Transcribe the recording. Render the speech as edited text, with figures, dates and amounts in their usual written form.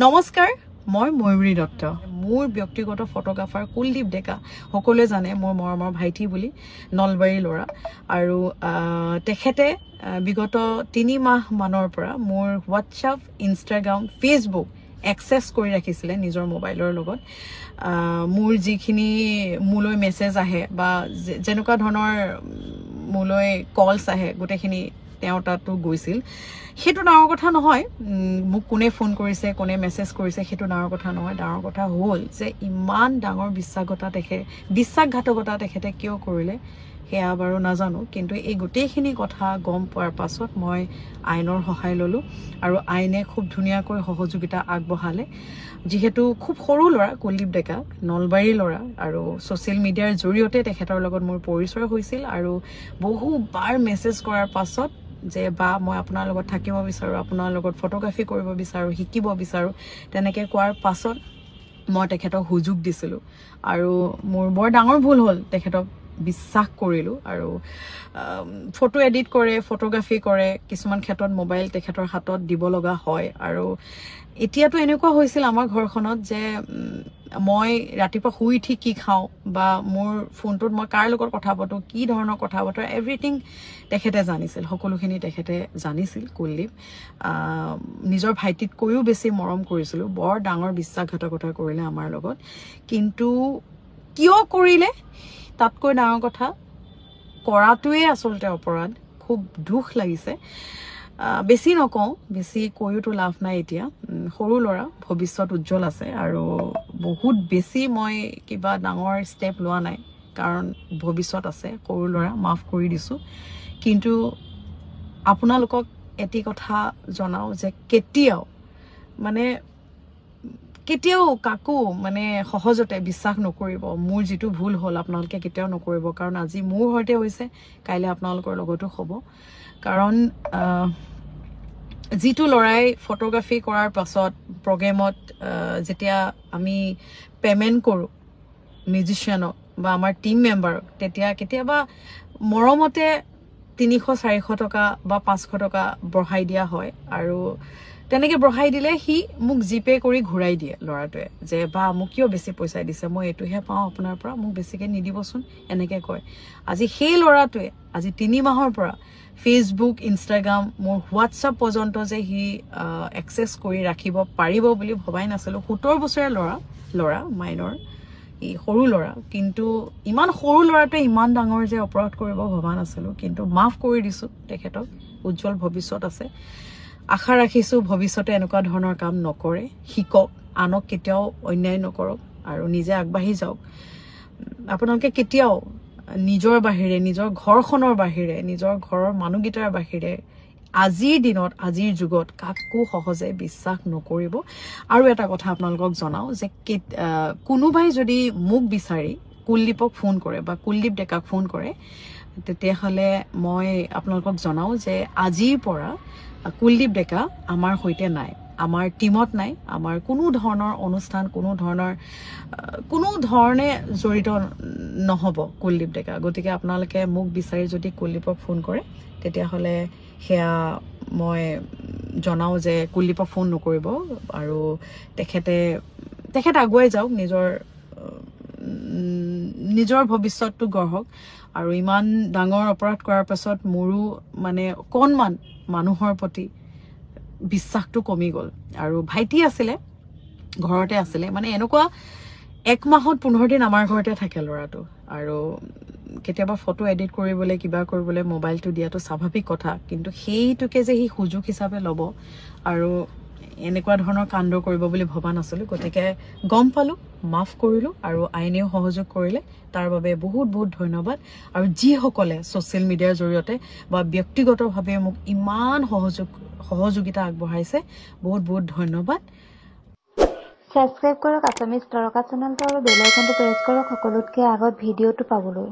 নমস্কাৰ, মই ময়ূৰী দত্ত। মোৰ ব্যক্তিগত ফটোগ্ৰাফাৰ কুলদীপ ডেকা, সকলোৱে জানে মোৰ মৰমৰ ভাইটি বুলি, নলবাৰীৰ ল'ৰা। আৰু তেখেতে বিগত 3 মাহ মানৰ পৰা মোৰ হোৱাটছআপ, ইনষ্টাগ্ৰাম, ফেচবুক এক্সেছ কৰি ৰাখিছিলে নিজৰ মোবাইলৰ লগত। মোৰ যিখিনি মোলৈ মেছেজ আহে বা যেনেকুৱা ধৰণৰ মোলৈ কলছ আহে, গোটেইখিনি তেওঁৰ তাতো গৈছিল। সেইটো ডাঙৰ কথা নহয়, মোক কোনে ফোন কৰিছে, কোনে মেছেজ কৰিছে, সেইটো ডাঙৰ কথা নহয়। ডাঙৰ কথা হ'ল যে ইমান ডাঙৰ বিশ্বাসঘাতকতা তেখেতে কিয় কৰিলে সেয়া বাৰু নাজানো, কিন্তু এই গোটেইখিনি কথা গম পোৱাৰ পাছত মই আইনৰ সহায় ল'লোঁ আৰু আইনে খুব ধুনীয়াকৈ সহযোগিতা আগবঢ়ালে। যিহেতু খুব সৰু ল'ৰা কুলদীপ ডেকা, নলবাৰীৰ ল'ৰা, আৰু ছ'চিয়েল মিডিয়াৰ জৰিয়তে তেখেতৰ লগত মোৰ পৰিচয় হৈছিল। আৰু বহুবাৰ মেছেজ কৰাৰ পাছত যে বা মই আপোনাৰ লগত থাকিব বিচাৰোঁ, আপোনাৰ লগত ফটোগ্ৰাফী কৰিব বিচাৰোঁ, শিকিব বিচাৰোঁ, তেনেকৈ কোৱাৰ পাছত মই তেখেতক সুযোগ দিছিলোঁ। আৰু মোৰ বৰ ডাঙৰ ভুল হ'ল, তেখেতক বিশ্বাস কৰিলোঁ। আৰু ফটো এডিট কৰে, ফটোগ্ৰাফী কৰে, কিছুমান ক্ষেত্ৰত মোবাইল তেখেতৰ হাতত দিব লগা হয়। আৰু এতিয়াতো এনেকুৱা হৈছিল আমাৰ ঘৰখনত যে মই ৰাতিপুৱা শুই উঠি কি খাওঁ বা মোৰ ফোনটোত মই কাৰ লগত কথা পাতোঁ, কি ধৰণৰ কথা পাতোঁ, এভৰিথিং তেখেতে জানিছিল, সকলোখিনি তেখেতে জানিছিল। কুলদীপ নিজৰ ভাইটিতকৈও বেছি মৰম কৰিছিলোঁ। বৰ ডাঙৰ বিশ্বাসঘাতকতা কৰিলে আমাৰ লগত, কিন্তু কিয় কৰিলে তাতকৈ ডাঙৰ কথা, কৰাটোৱে আচলতে অপৰাধ। খুব দুখ লাগিছে। বেছি নকওঁ, বেছি কৈওতো লাভ নাই। এতিয়া সৰু ল'ৰা, ভৱিষ্যত উজ্জ্বল আছে। আৰু বহুত বেছি মই কিবা ডাঙৰ ষ্টেপ লোৱা নাই, কাৰণ ভৱিষ্যত আছে। সৰু ল'ৰা, মাফ কৰি দিছোঁ। কিন্তু আপোনালোকক এটি কথা জনাওঁ যে কেতিয়াও কাকো সহজতে বিশ্বাস নকৰিব। মোৰ যিটো ভুল হ'ল আপোনালোকে কেতিয়াও নকৰিব, কাৰণ আজি মোৰ সৈতে হৈছে, কাইলৈ আপোনালোকৰ লগতো হ'ব। কাৰণ যিটো ল'ৰাই ফটোগ্ৰাফী কৰাৰ পাছত প্ৰগ্ৰেমত যেতিয়া আমি পে'মেণ্ট কৰোঁ মিউজিচিয়ানক বা আমাৰ টিম মেম্বাৰক, তেতিয়া কেতিয়াবা মৰমতে 300-400 টকা বা 500 টকা বঢ়াই দিয়া হয়। আৰু তেনেকৈ বঢ়াই দিলে সি মোক জিপে' কৰি ঘূৰাই দিয়ে ল'ৰাটোৱে, যে বা মোক কিয় বেছি পইচা দিছে, মই এইটোহে পাওঁ আপোনাৰ পৰা, মোক বেছিকৈ নিদিবচোন, এনেকৈ কয়। আজি সেই ল'ৰাটোৱে আজি 3 মাহৰ পৰা ফেচবুক, ইনষ্টাগ্ৰাম, মোৰ হোৱাটছআপ পৰ্যন্ত যে সি এক্সেছ কৰি ৰাখিব পাৰিব বুলি ভবাই নাছিলোঁ। 17 বছৰীয়া ল'ৰা মাইনৰ, ই সৰু ল'ৰা, কিন্তু ইমান সৰু ল'ৰাটোৱে ইমান ডাঙৰ যে অপৰাধ কৰিব ভবা নাছিলোঁ। কিন্তু মাফ কৰি দিছোঁ তেখেতক। উজ্জ্বল ভৱিষ্যত আছে। আশা ৰাখিছোঁ ভৱিষ্যতে এনেকুৱা ধৰণৰ কাম নকৰে, শিকক, আনক কেতিয়াও অন্যায় নকৰক আৰু নিজে আগবাঢ়ি যাওক। আপোনালোকে কেতিয়াও নিজৰ বাহিৰে, নিজৰ ঘৰখনৰ বাহিৰে, নিজৰ ঘৰৰ মানুহকেইটাৰ বাহিৰে আজিৰ দিনত, আজিৰ যুগত কাকো সহজে বিশ্বাস নকৰিব। আৰু এটা কথা আপোনালোকক জনাওঁ যে কোনোবাই যদি মোক বিচাৰি কুলদীপক ফোন কৰে বা কুলদীপ ডেকাক ফোন কৰে, তেতিয়াহ'লে মই আপোনালোকক জনাওঁ যে আজিৰ পৰা কুলদীপ ডেকা আমাৰ সৈতে নাই, আমাৰ টীমত নাই, আমাৰ কোনো ধৰণৰ অনুষ্ঠান, কোনো ধৰণে জড়িত নহ'ব কুলদীপ ডেকা। গতিকে আপোনালোকে মোক বিচাৰি যদি কুলদীপক ফোন কৰে, তেতিয়াহ'লে সেয়া মই জনাওঁ যে কুলদীপক ফোন নকৰিব। আৰু তেখেত আগুৱাই যাওক, নিজৰ ভৱিষ্যতটো গঢ়ক। আৰু ইমান ডাঙৰ অপৰাধ কৰাৰ পাছত মোৰো অকণমান মানুহৰ প্ৰতি বিশ্বাসটো কমি গ'ল। আৰু ভাইটি আছিলে, ঘৰতে আছিলে, এনেকুৱা 1 মাহত 15 দিন আমাৰ ঘৰতে থাকে ল'ৰাটো। আৰু কেতিয়াবা ফটো এডিট কৰিবলৈ, কিবা কৰিবলৈ মোবাইলটো দিয়াটো স্বাভাৱিক কথা, কিন্তু সেইটোকে যে সি সুযোগ হিচাপে ল'ব আৰু এনেকুৱা ধৰণৰ কাণ্ড কৰিব বুলি ভবা নাছিলোঁ। গতিকে গম পালোঁ, মাফ কৰিলোঁ, আৰু আইনেও সহযোগ কৰিলে, তাৰ বাবে বহুত বহুত ধন্যবাদ। আৰু যিসকলে ছ'চিয়েল মিডিয়াৰ জৰিয়তে বা ব্যক্তিগতভাৱে মোক ইমান সহযোগিতা আগবঢ়াইছে, বহুত বহুত ধন্যবাদ। ছাবস্ক্ৰাইব কৰক আছামিজ তাৰকা চেনেলটো আৰু বেল আইকনটো প্ৰেছ কৰক সকলোতকৈ আগত ভিডিঅ'টো পাবলৈ।